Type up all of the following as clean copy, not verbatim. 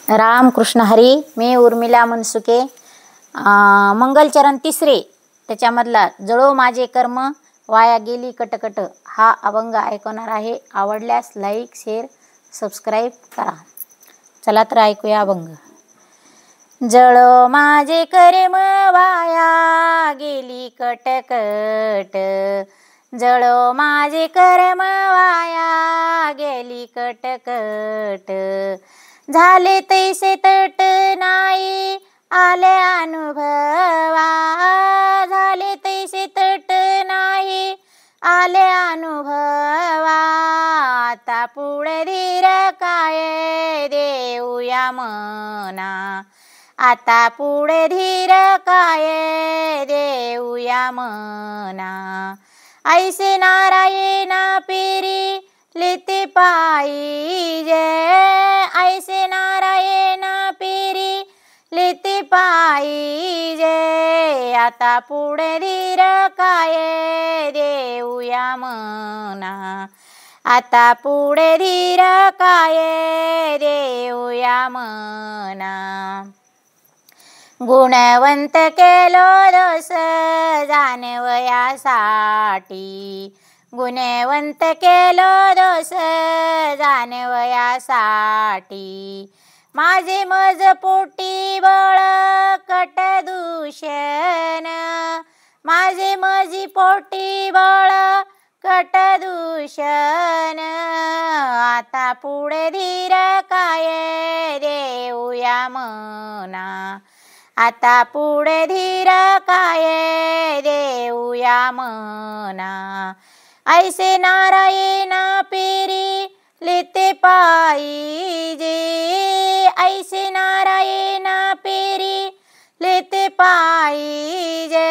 राम कृष्ण हरी. मी उर्मिला मनसुके. मंगलचरण तिसरे त्याच्यामधला जळो माझे कर्म वाया गेली कटकट हा अभंग ऐकवणार आहे. आवडल्यास लाईक शेअर सबस्क्राईब करा. चला तर ऐकूया अभंग. जळो माझे कर्म वाया गेली कटकट, जळो माझे कर्म वाया गेली कटकट, झाले तैसे तट नाही आले अनुभवा, झाले तैसे तट नाही आले अनुभवा, आता पुढे धीर काय देऊया मना, आता पुढे धीर काय देऊया मना, ऐसे नारायण पेरी लिते पाहिजे, ऐसे नारायण पेरी लिते पाहिजे, आता पुढे धीर काय देऊया मना, आता पुढे धीर काय देऊया मना, गुणवंत केलो दोष जाणवयासाठी, गुणवंत केलो दोष जाणवयासाठी, माझे मज पोटी बळकट दूषण, माझे मजी पोटी बळकट दूषण, आता पुढे धीर काय देऊया मना, आता पुढे धीर काय देऊया मना, ऐसे नारायण पेरी लिते पाहिजे, ऐसे नारायण पेरी लिते पाहिजे,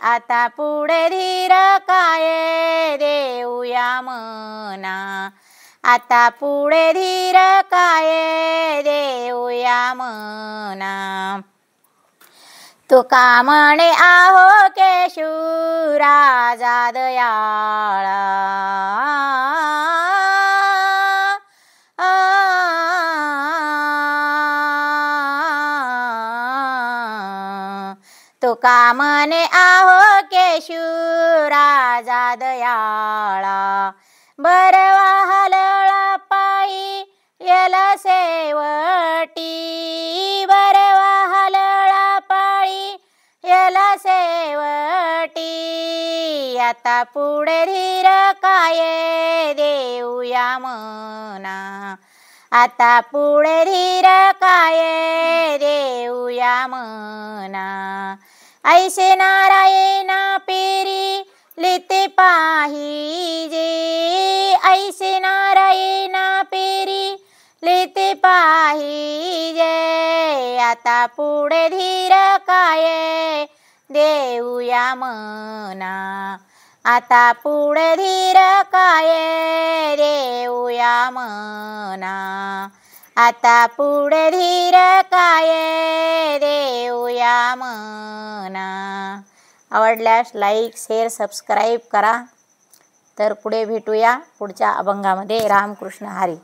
आता पुढे धीर काय देऊया मना, आता पुढे धीर काय देऊया मना, तुका म्हणे आहो केशू राजा दयाळा, तुका म्हणे आहो केशू राजा दयाळा, बरवा हलळा पायी येला सेवटी, बरवा हलळा पायी येला सेवटी, आता पुढे धीर काय देऊया मना, आता पुढे धीर काय देऊया मना, ऐसे नारायण पेरी लिते पाहिजे, ऐसे नारायण पेरी लिते पाहिजे, आता पुढे धीर काय देऊया मना, आता पुढे धीर काय देऊया मना, आता पुढे धीर काय देऊया मना. आवडल्यास लाईक शेअर सबस्क्राईब करा. तर पुढे भेटूया पुढच्या अभंगामध्ये. रामकृष्ण हरी.